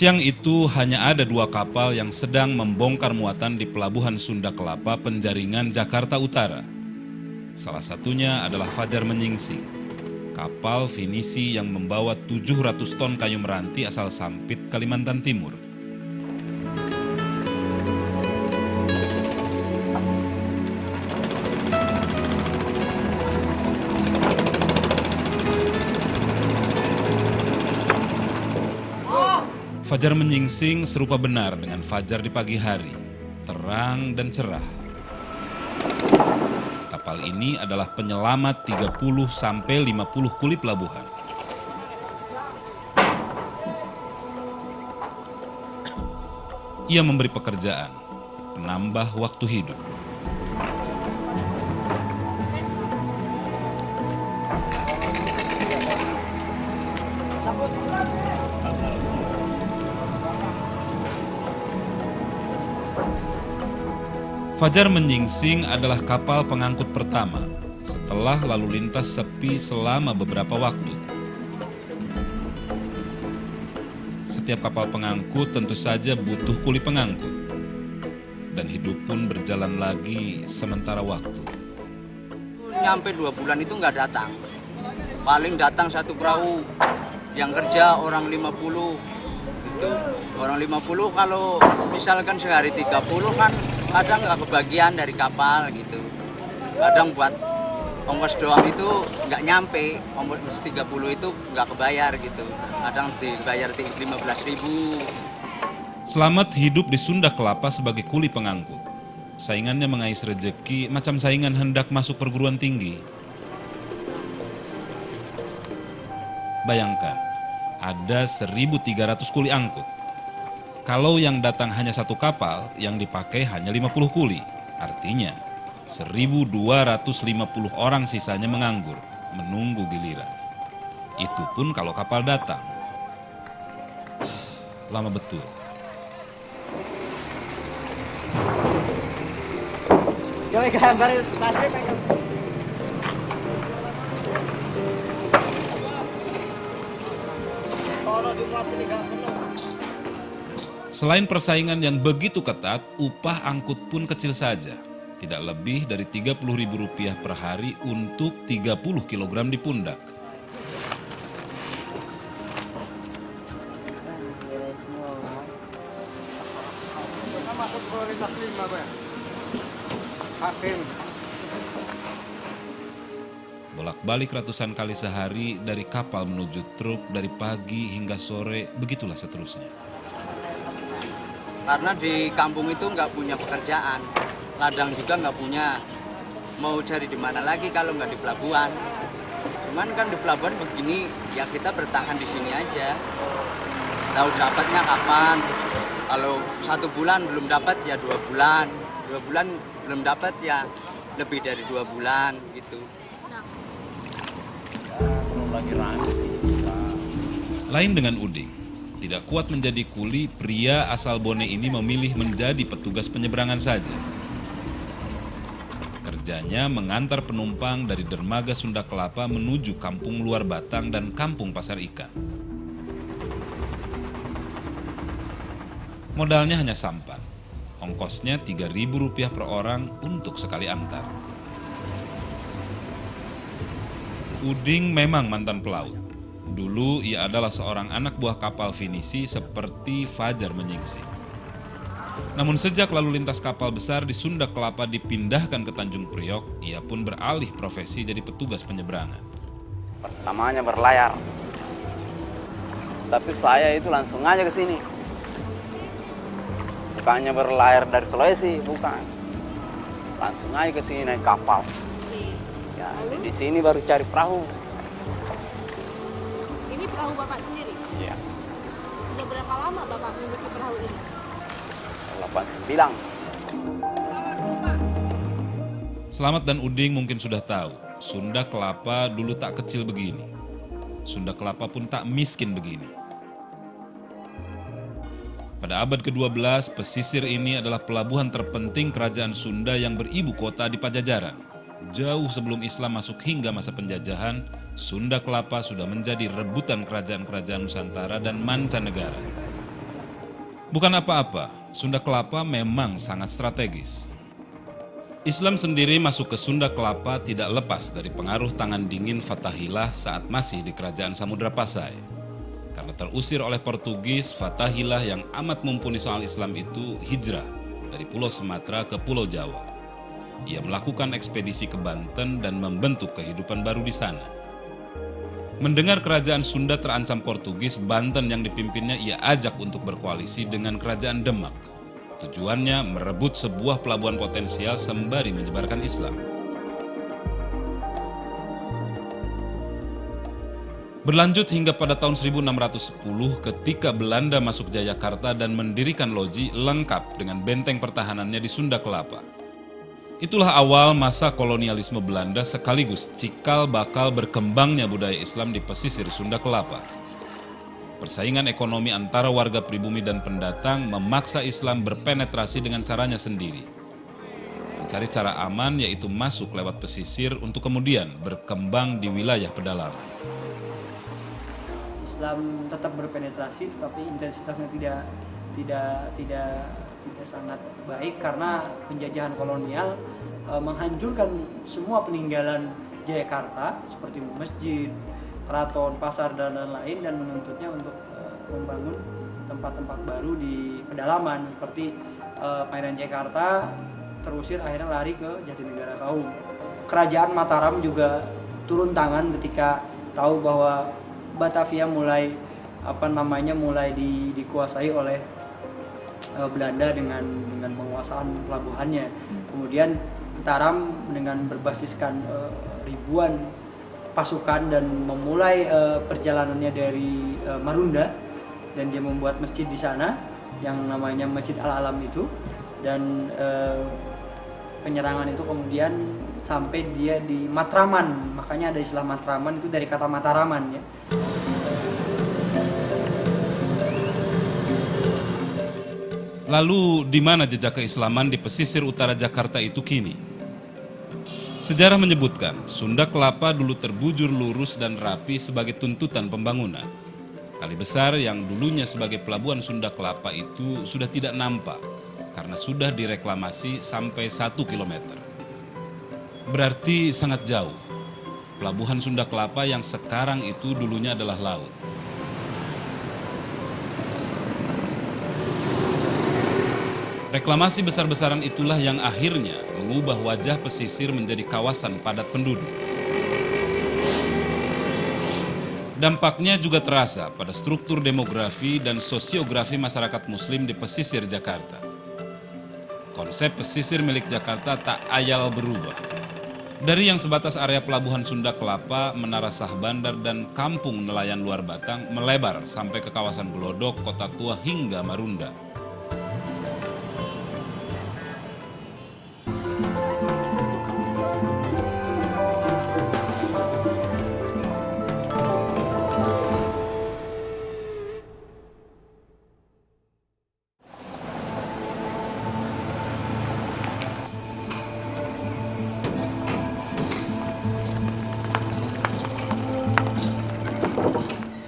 Siang itu hanya ada 2 kapal yang sedang membongkar muatan di Pelabuhan Sunda Kelapa, Penjaringan, Jakarta Utara. Salah satunya adalah Fajar Menyingsing, kapal finisi yang membawa 700 ton kayu meranti asal Sampit, Kalimantan Timur. Fajar Menyingsing serupa benar dengan fajar di pagi hari, terang dan cerah. Kapal ini adalah penyelamat 30-50 kuli pelabuhan. Ia memberi pekerjaan, penambah waktu hidup. Fajar Menyingsing adalah kapal pengangkut pertama setelah lalu lintas sepi selama beberapa waktu. Setiap kapal pengangkut tentu saja butuh kuli pengangkut. Dan hidup pun berjalan lagi sementara waktu. Nyampe 2 bulan itu nggak datang. Paling datang 1 perahu. Yang kerja orang 50. Itu orang 50 kalau misalkan sehari 30 kan kadang nggak kebagian dari kapal gitu. Kadang buat ongkos doang itu nggak nyampe, ongkos 30 itu nggak kebayar gitu. Kadang dibayar 15.000. Selamat hidup di Sunda Kelapa sebagai kuli pengangkut. Saingannya mengais rejeki macam saingan hendak masuk perguruan tinggi. Bayangkan, ada 1.300 kuli angkut. Kalau yang datang hanya 1 kapal, yang dipakai hanya 50 kuli. Artinya, 1.250 orang sisanya menganggur, menunggu giliran. Itu pun kalau kapal datang. Lama betul. Selain persaingan yang begitu ketat, upah angkut pun kecil saja. Tidak lebih dari Rp30.000 per hari untuk 30 kg di pundak. Bolak-balik ratusan kali sehari dari kapal menuju truk, dari pagi hingga sore, begitulah seterusnya. Karena di kampung itu nggak punya pekerjaan, ladang juga nggak punya, mau cari di mana lagi kalau nggak di pelabuhan. Cuman kan di pelabuhan begini, ya kita bertahan di sini aja. Tahu dapatnya kapan? Kalau 1 bulan belum dapat ya 2 bulan, 2 bulan belum dapat ya lebih dari 2 bulan gitu. Lain dengan Uding. Tidak kuat menjadi kuli, pria asal Bone ini memilih menjadi petugas penyeberangan saja. Kerjanya mengantar penumpang dari dermaga Sunda Kelapa menuju kampung luar Batang dan kampung Pasar Ikan. Modalnya hanya sampan. Ongkosnya Rp3.000 per orang untuk sekali antar. Uding memang mantan pelaut. Dulu ia adalah seorang anak buah kapal finisi seperti Fajar Menyingsing. Namun sejak lalu lintas kapal besar di Sunda Kelapa dipindahkan ke Tanjung Priok, ia pun beralih profesi jadi petugas penyeberangan. Pertamanya berlayar. Tapi saya itu langsung aja ke sini. Bukannya berlayar dari Sulawesi, bukan. Langsung aja ke sini naik kapal. Ya, di sini baru cari perahu. Perahu Bapak sendiri? Iya. Sudah berapa lama Bapak memiliki perahu ini? 89. Selamat dan Uding mungkin sudah tahu, Sunda Kelapa dulu tak kecil begini. Sunda Kelapa pun tak miskin begini. Pada abad ke-12, pesisir ini adalah pelabuhan terpenting kerajaan Sunda yang beribu kota di Pajajaran. Jauh sebelum Islam masuk hingga masa penjajahan, Sunda Kelapa sudah menjadi rebutan kerajaan-kerajaan Nusantara dan mancanegara. Bukan apa-apa, Sunda Kelapa memang sangat strategis. Islam sendiri masuk ke Sunda Kelapa tidak lepas dari pengaruh tangan dingin Fathahillah saat masih di Kerajaan Samudra Pasai. Karena terusir oleh Portugis, Fathahillah yang amat mumpuni soal Islam itu hijrah dari Pulau Sumatera ke Pulau Jawa. Ia melakukan ekspedisi ke Banten dan membentuk kehidupan baru di sana. Mendengar kerajaan Sunda terancam Portugis, Banten yang dipimpinnya ia ajak untuk berkoalisi dengan kerajaan Demak. Tujuannya merebut sebuah pelabuhan potensial sembari menyebarkan Islam. Berlanjut hingga pada tahun 1610 ketika Belanda masuk Jayakarta dan mendirikan loji lengkap dengan benteng pertahanannya di Sunda Kelapa. Itulah awal masa kolonialisme Belanda sekaligus cikal bakal berkembangnya budaya Islam di pesisir Sunda Kelapa. Persaingan ekonomi antara warga pribumi dan pendatang memaksa Islam berpenetrasi dengan caranya sendiri. Mencari cara aman yaitu masuk lewat pesisir untuk kemudian berkembang di wilayah pedalaman. Islam tetap berpenetrasi tetapi intensitasnya tidak sangat baik karena penjajahan kolonial menghancurkan semua peninggalan Jayakarta seperti masjid, keraton, pasar dan lain-lain dan menuntutnya untuk membangun tempat-tempat baru di pedalaman seperti Pangeran Jayakarta terusir akhirnya lari ke Jatinegara Kaum. Kerajaan Mataram juga turun tangan ketika tahu bahwa Batavia mulai dikuasai oleh Belanda dengan penguasaan pelabuhannya. Kemudian Mataram dengan berbasiskan ribuan pasukan dan memulai perjalanannya dari Marunda dan dia membuat masjid di sana yang namanya Masjid Al-Alam itu dan penyerangan itu kemudian sampai dia di Matraman, makanya ada istilah Matraman itu dari kata Mataraman ya. Lalu di mana jejak keislaman di pesisir utara Jakarta itu kini? Sejarah menyebutkan Sunda Kelapa dulu terbujur lurus dan rapi sebagai tuntutan pembangunan. Kali besar yang dulunya sebagai pelabuhan Sunda Kelapa itu sudah tidak nampak karena sudah direklamasi sampai 1 kilometer. Berarti sangat jauh. Pelabuhan Sunda Kelapa yang sekarang itu dulunya adalah laut. Reklamasi besar-besaran itulah yang akhirnya mengubah wajah pesisir menjadi kawasan padat penduduk. Dampaknya juga terasa pada struktur demografi dan sosiografi masyarakat Muslim di pesisir Jakarta. Konsep pesisir milik Jakarta tak ayal berubah. Dari yang sebatas area pelabuhan Sunda Kelapa, Menara Sah Bandar, dan kampung nelayan luar Batang melebar sampai ke kawasan Glodok, Kota Tua, hingga Marunda.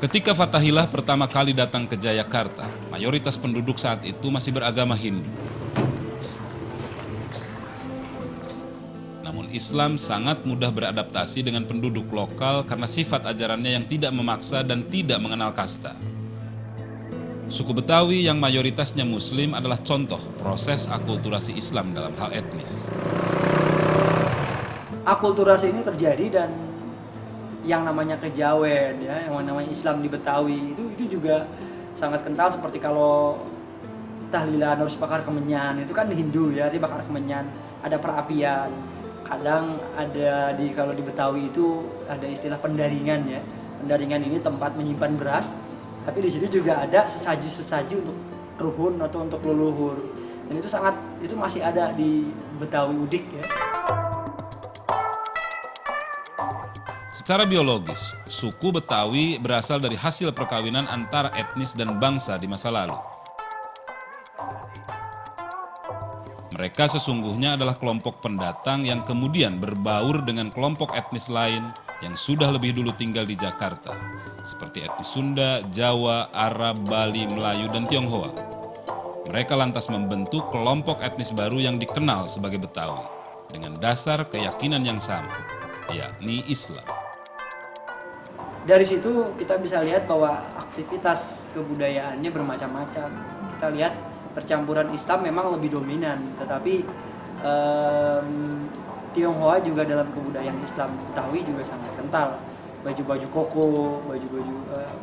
Ketika Fathahillah pertama kali datang ke Jayakarta, mayoritas penduduk saat itu masih beragama Hindu. Namun Islam sangat mudah beradaptasi dengan penduduk lokal karena sifat ajarannya yang tidak memaksa dan tidak mengenal kasta. Suku Betawi yang mayoritasnya Muslim adalah contoh proses akulturasi Islam dalam hal etnis. Akulturasi ini terjadi dan yang namanya kejawen ya, yang namanya Islam di Betawi itu juga sangat kental seperti kalau tahlilan harus bakar kemenyan itu kan di Hindu ya, dia bakar kemenyan, ada perapian. Kadang ada kalau di Betawi itu ada istilah pendaringan ya. Pendaringan ini tempat menyimpan beras, tapi di sini juga ada sesaji-sesaji untuk ruhun atau untuk leluhur. Dan itu masih ada di Betawi Udik ya. Secara biologis, suku Betawi berasal dari hasil perkawinan antara etnis dan bangsa di masa lalu. Mereka sesungguhnya adalah kelompok pendatang yang kemudian berbaur dengan kelompok etnis lain yang sudah lebih dulu tinggal di Jakarta, seperti etnis Sunda, Jawa, Arab, Bali, Melayu, dan Tionghoa. Mereka lantas membentuk kelompok etnis baru yang dikenal sebagai Betawi dengan dasar keyakinan yang sama, yakni Islam. Dari situ kita bisa lihat bahwa aktivitas kebudayaannya bermacam-macam. Kita lihat percampuran Islam memang lebih dominan, tetapi Tionghoa juga dalam kebudayaan Islam Betawi juga sangat kental. Baju-baju koko, baju-baju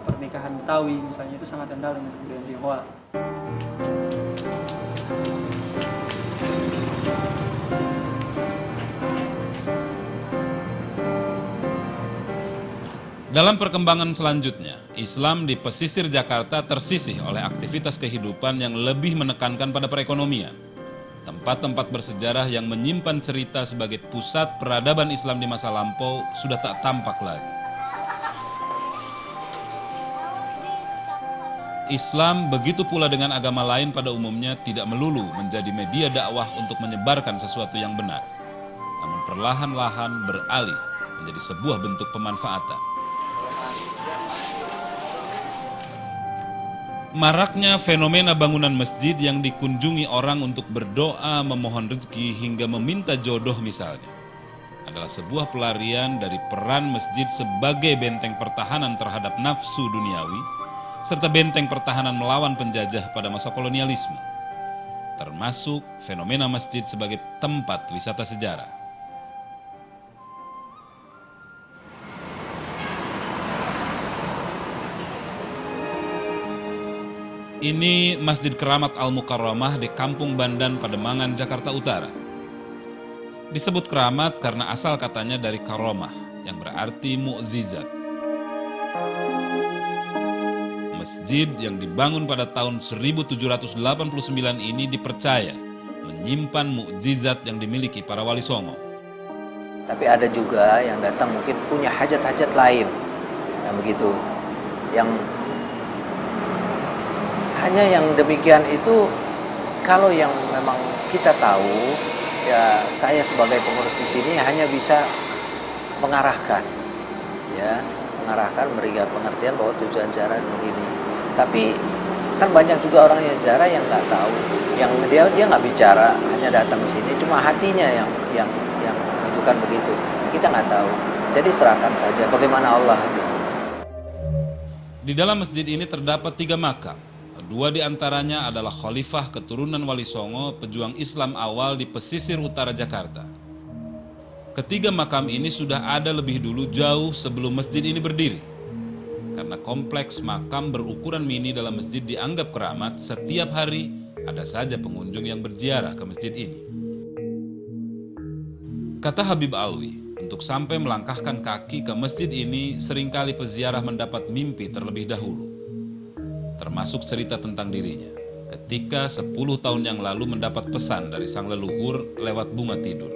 pernikahan Betawi misalnya itu sangat kental dengan kebudayaan Tionghoa. Dalam perkembangan selanjutnya, Islam di pesisir Jakarta tersisih oleh aktivitas kehidupan yang lebih menekankan pada perekonomian. Tempat-tempat bersejarah yang menyimpan cerita sebagai pusat peradaban Islam di masa lampau sudah tak tampak lagi. Islam, begitu pula dengan agama lain pada umumnya, tidak melulu menjadi media dakwah untuk menyebarkan sesuatu yang benar, namun perlahan-lahan beralih menjadi sebuah bentuk pemanfaatan. Maraknya fenomena bangunan masjid yang dikunjungi orang untuk berdoa, memohon rezeki, hingga meminta jodoh misalnya, adalah sebuah pelarian dari peran masjid sebagai benteng pertahanan terhadap nafsu duniawi, serta benteng pertahanan melawan penjajah pada masa kolonialisme, termasuk fenomena masjid sebagai tempat wisata sejarah. Ini Masjid Keramat Al-Mukarramah di Kampung Bandan, Pademangan, Jakarta Utara. Disebut keramat karena asal katanya dari karomah, yang berarti mukjizat. Masjid yang dibangun pada tahun 1789 ini dipercaya menyimpan mukjizat yang dimiliki para wali songo. Tapi ada juga yang datang mungkin punya hajat-hajat lain, yang begitu, yang hanya yang demikian itu. Kalau yang memang kita tahu, ya saya sebagai pengurus di sini hanya bisa mengarahkan, ya mengarahkan, memberikan pengertian bahwa tujuan ziarah begini. Tapi kan banyak juga orang yang ziarah yang nggak tahu, yang dia nggak bicara, hanya datang ke sini, cuma hatinya yang bukan begitu. Kita nggak tahu. Jadi serahkan saja bagaimana Allah. Di dalam masjid ini terdapat 3 makam. 2 di antaranya adalah khalifah keturunan Wali Songo, pejuang Islam awal di pesisir utara Jakarta. Ketiga makam ini sudah ada lebih dulu, jauh sebelum masjid ini berdiri. Karena kompleks makam berukuran mini dalam masjid dianggap keramat, setiap hari ada saja pengunjung yang berziarah ke masjid ini. Kata Habib Alwi, untuk sampai melangkahkan kaki ke masjid ini, seringkali peziarah mendapat mimpi terlebih dahulu. Termasuk cerita tentang dirinya, ketika 10 tahun yang lalu mendapat pesan dari sang leluhur lewat bunga tidur,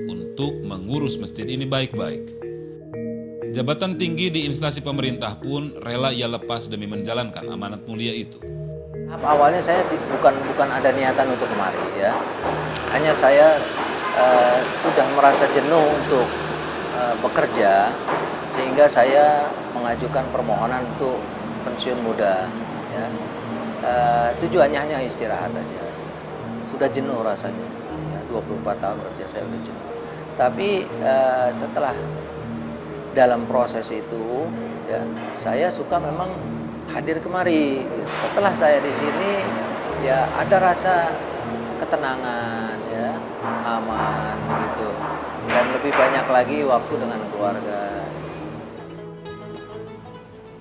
untuk mengurus masjid ini baik-baik. Jabatan tinggi di instansi pemerintah pun rela ia lepas demi menjalankan amanat mulia itu. Awalnya saya bukan ada niatan untuk kemari, ya. Hanya saya sudah merasa jenuh untuk bekerja, sehingga saya mengajukan permohonan untuk pensiun muda. Ya. Tujuannya hanya istirahat aja. Sudah jenuh rasanya, ya, 24 tahun kerja saya udah jenuh. Tapi setelah dalam proses itu, ya, saya suka memang hadir kemari. Setelah saya di sini, ya ada rasa ketenangan, ya, aman begitu, dan lebih banyak lagi waktu dengan keluarga.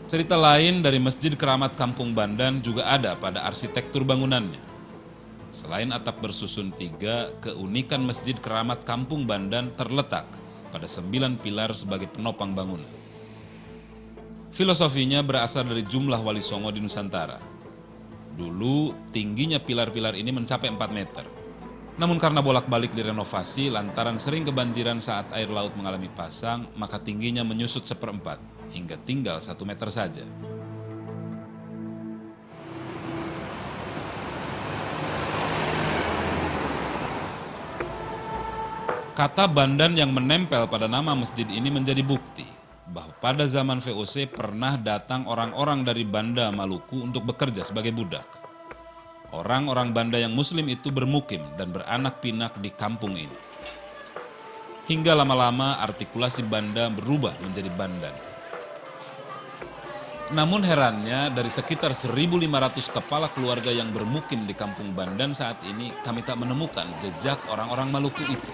Cerita lain dari Masjid Keramat Kampung Bandan juga ada pada arsitektur bangunannya. Selain atap bersusun 3, keunikan Masjid Keramat Kampung Bandan terletak pada 9 pilar sebagai penopang bangunan. Filosofinya berasal dari jumlah wali songo di Nusantara. Dulu tingginya pilar-pilar ini mencapai 4 meter. Namun karena bolak-balik direnovasi lantaran sering kebanjiran saat air laut mengalami pasang, maka tingginya menyusut 1/4 hingga tinggal 1 meter saja. Kata Bandan yang menempel pada nama masjid ini menjadi bukti bahwa pada zaman VOC pernah datang orang-orang dari Banda, Maluku untuk bekerja sebagai budak. Orang-orang Banda yang muslim itu bermukim dan beranak pinak di kampung ini. Hingga lama-lama artikulasi Banda berubah menjadi Bandan. Namun herannya dari sekitar 1.500 kepala keluarga yang bermukim di kampung Bandan saat ini, kami tak menemukan jejak orang-orang Maluku itu.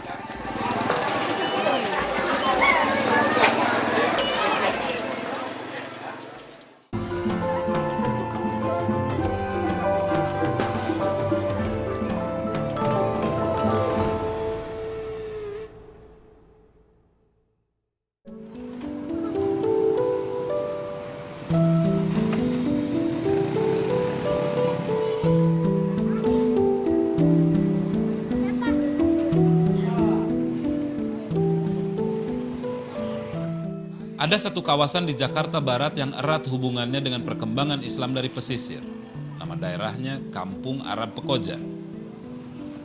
Ada satu kawasan di Jakarta Barat yang erat hubungannya dengan perkembangan Islam dari pesisir. Nama daerahnya Kampung Arab Pekoja.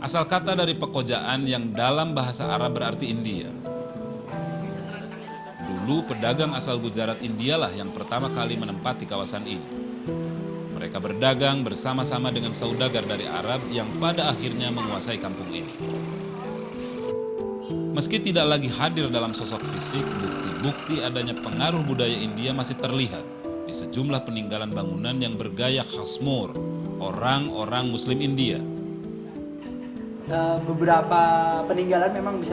Asal kata dari Pekojaan yang dalam bahasa Arab berarti India. Dulu pedagang asal Gujarat Indialah yang pertama kali menempati kawasan ini. Mereka berdagang bersama-sama dengan saudagar dari Arab yang pada akhirnya menguasai kampung ini. Meski tidak lagi hadir dalam sosok fisik, bukti-bukti adanya pengaruh budaya India masih terlihat di sejumlah peninggalan bangunan yang bergaya khas Moor, orang-orang Muslim India. Beberapa peninggalan memang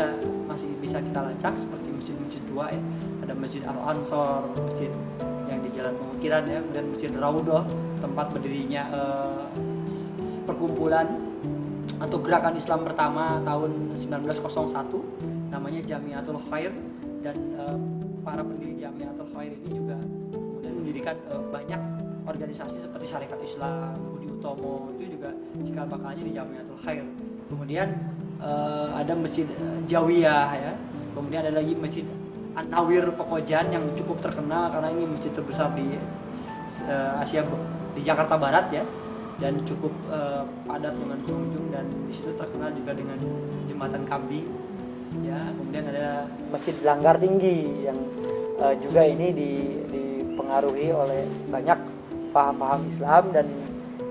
masih bisa kita lacak seperti masjid-masjid tua ya. Ada Masjid Al-Ansor, masjid yang di Jalan Pengukiran ya, kemudian Masjid Raudhah, tempat berdirinya perkumpulan atau gerakan Islam pertama tahun 1901, namanya Jamiatul Khair, dan para pendiri Jamiatul Khair ini juga kemudian mendirikan banyak organisasi seperti Syarikat Islam, Budi Utomo, itu juga cikal bakalnya di Jamiatul Khair. Kemudian ada Masjid Jawiyah ya, kemudian ada lagi Masjid An-Nawir Pekojan yang cukup terkenal karena ini masjid terbesar di Asia, di Jakarta Barat ya, dan cukup padat dengan pengunjung, dan di situ terkenal juga dengan jembatan kambing ya. Kemudian ada Masjid Langgar Tinggi yang juga ini dipengaruhi oleh banyak paham-paham Islam dan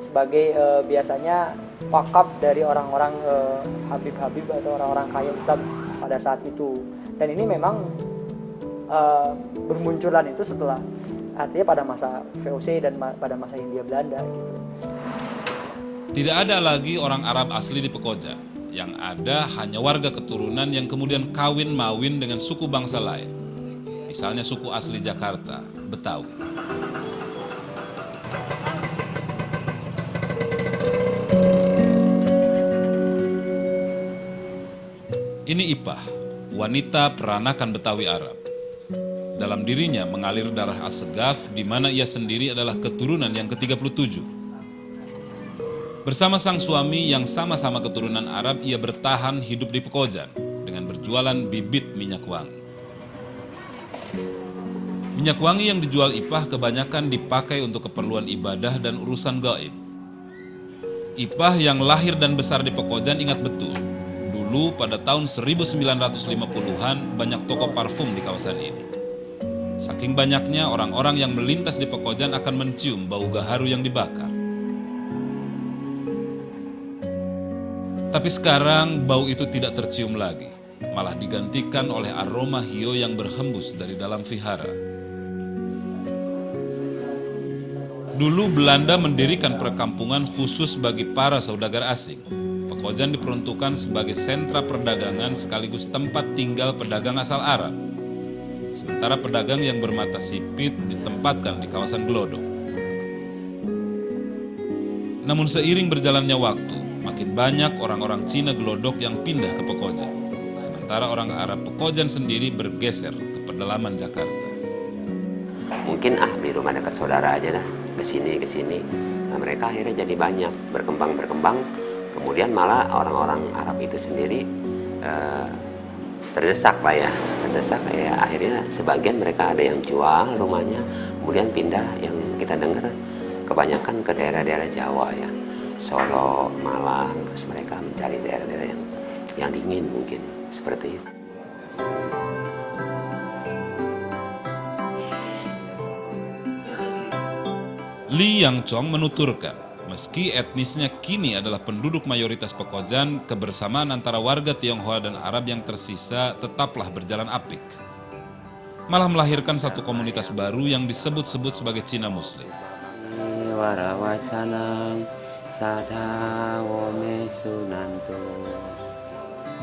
sebagai biasanya wakaf dari orang-orang Habib-Habib atau orang-orang kaya Islam pada saat itu. Dan ini memang bermunculan itu setelah, artinya pada masa VOC dan pada masa Hindia Belanda gitu. Tidak ada lagi orang Arab asli di Pekoja. Yang ada hanya warga keturunan yang kemudian kawin mawin dengan suku bangsa lain. Misalnya suku asli Jakarta, Betawi. Ini Ipah, wanita peranakan Betawi Arab. Dalam dirinya mengalir darah Assegaf di mana ia sendiri adalah keturunan yang ke-37. Bersama sang suami yang sama-sama keturunan Arab, ia bertahan hidup di Pekojan dengan berjualan bibit minyak wangi. Minyak wangi yang dijual Ipah kebanyakan dipakai untuk keperluan ibadah dan urusan gaib. Ipah yang lahir dan besar di Pekojan ingat betul, dulu pada tahun 1950-an banyak toko parfum di kawasan ini. Saking banyaknya orang-orang yang melintas di Pekojan akan mencium bau gaharu yang dibakar. Tapi sekarang bau itu tidak tercium lagi, malah digantikan oleh aroma hio yang berhembus dari dalam vihara. Dulu Belanda mendirikan perkampungan khusus bagi para saudagar asing. Pekojan diperuntukkan sebagai sentra perdagangan sekaligus tempat tinggal pedagang asal Arab. Sementara pedagang yang bermata sipit ditempatkan di kawasan Glodok. Namun seiring berjalannya waktu, makin banyak orang-orang Cina Glodok yang pindah ke Pekojan. Sementara orang Arab Pekojan sendiri bergeser ke pedalaman Jakarta. Mungkin di rumah dekat saudara aja dah, ke sini. Nah, mereka akhirnya jadi banyak, berkembang. Kemudian malah orang-orang Arab itu sendiri terdesak ya. Akhirnya sebagian mereka ada yang jual rumahnya, kemudian pindah, yang kita dengar kebanyakan ke daerah-daerah Jawa ya. Solo, Malang, terus mereka mencari daerah-daerah yang dingin mungkin, seperti itu. Li Yang Chong menuturkan, meski etnisnya kini adalah penduduk mayoritas Pekojan, kebersamaan antara warga Tionghoa dan Arab yang tersisa tetaplah berjalan apik. Malah melahirkan satu komunitas baru yang disebut-sebut sebagai Cina Muslim.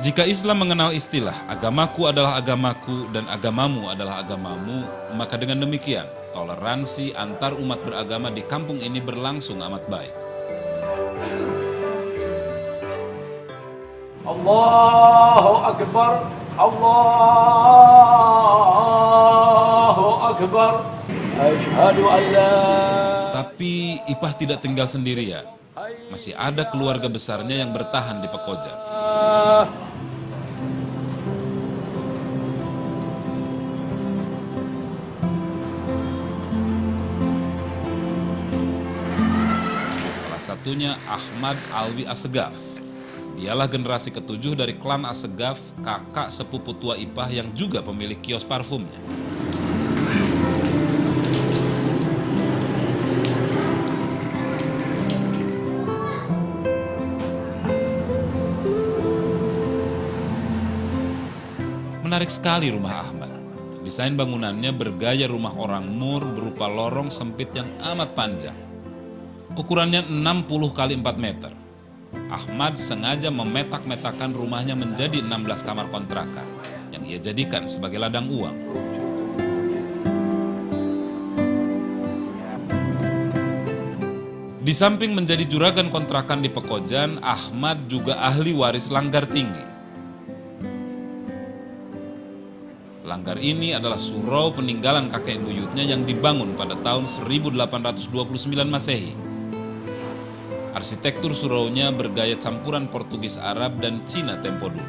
Jika Islam mengenal istilah agamaku adalah agamaku dan agamamu adalah agamamu, maka dengan demikian toleransi antar umat beragama di kampung ini berlangsung amat baik. Allahu Akbar, Allahu Akbar, Asyhadu an la. Tapi Ipah tidak tinggal sendirian. Masih ada keluarga besarnya yang bertahan di Pekojan. Salah satunya Ahmad Alwi Assegaf. Dialah generasi ketujuh dari klan Assegaf, kakak sepupu tua Ipah yang juga pemilik kios parfumnya. Menarik sekali rumah Ahmad. Desain bangunannya bergaya rumah orang Mur berupa lorong sempit yang amat panjang. Ukurannya 60 kali 4 meter. Ahmad sengaja memetak-metakan rumahnya menjadi 16 kamar kontrakan yang ia jadikan sebagai ladang uang. Di samping menjadi juragan kontrakan di Pekojan, Ahmad juga ahli waris Langgar Tinggi. Langgar ini adalah surau peninggalan kakek buyutnya yang dibangun pada tahun 1829 Masehi. Arsitektur suraunya bergaya campuran Portugis Arab dan Cina tempo dulu.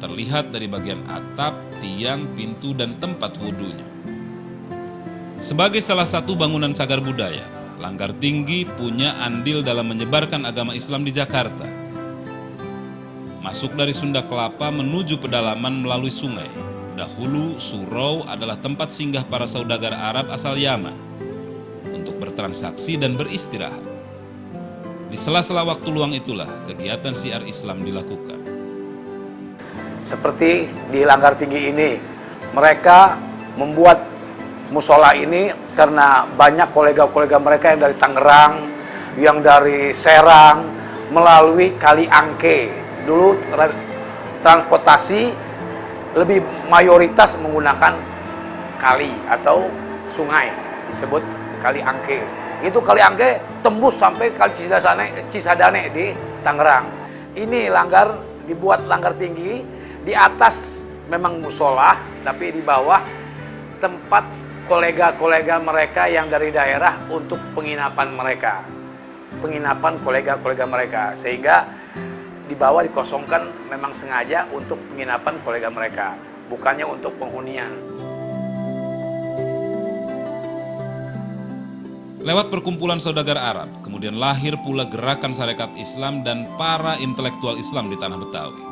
Terlihat dari bagian atap, tiang, pintu, dan tempat wudhunya. Sebagai salah satu bangunan cagar budaya, Langgar Tinggi punya andil dalam menyebarkan agama Islam di Jakarta. Masuk dari Sunda Kelapa menuju pedalaman melalui sungai. Dahulu, surau adalah tempat singgah para saudagar Arab asal Yaman untuk bertransaksi dan beristirahat. Di sela-sela waktu luang itulah kegiatan syiar Islam dilakukan. Seperti di Langgar Tinggi ini, mereka membuat musola ini karena banyak kolega-kolega mereka yang dari Tangerang, yang dari Serang, melalui Kali Angke. Dulu transportasi lebih mayoritas menggunakan kali atau sungai, disebut Kali Angke. Itu Kali Angke tembus sampai Kali Cisadane di Tangerang. Ini langgar, dibuat Langgar Tinggi, di atas memang musola, tapi di bawah tempat kolega-kolega mereka yang dari daerah untuk penginapan mereka. Penginapan kolega-kolega mereka, sehingga di bawah dikosongkan memang sengaja untuk penginapan kolega mereka, bukannya untuk penghunian. Lewat perkumpulan saudagar Arab, kemudian lahir pula gerakan Sarekat Islam dan para intelektual Islam di tanah Betawi.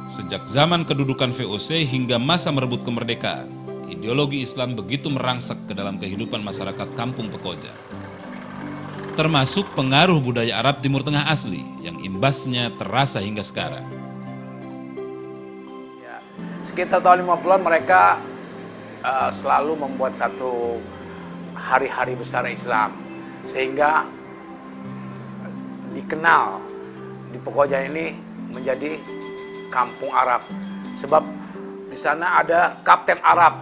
Sejak zaman kedudukan VOC hingga masa merebut kemerdekaan, ideologi Islam begitu merangsek ke dalam kehidupan masyarakat kampung Pekojan. Termasuk pengaruh budaya Arab Timur Tengah asli yang imbasnya terasa hingga sekarang. Ya, sekitar tahun 50-an mereka selalu membuat satu hari-hari besar Islam, sehingga dikenal di Pekojan ini menjadi kampung Arab. Sebab di sana ada kapten Arab,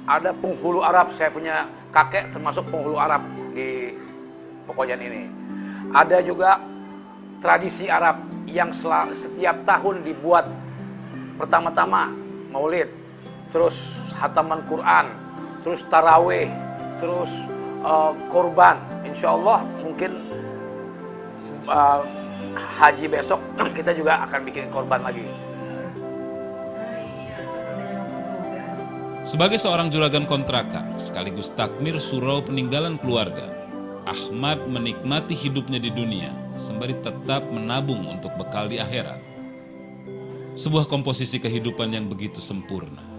ada penghulu Arab. Saya punya kakek termasuk penghulu Arab di Pekojan ini. Ada juga tradisi Arab yang setiap tahun dibuat. Pertama-tama Maulid, terus hataman Quran, terus taraweh, terus korban. Insya Allah mungkin haji besok kita juga akan bikin korban lagi. Sebagai seorang juragan kontrakan sekaligus takmir surau peninggalan keluarga, Ahmad menikmati hidupnya di dunia sembari tetap menabung untuk bekal di akhirat. Sebuah komposisi kehidupan yang begitu sempurna.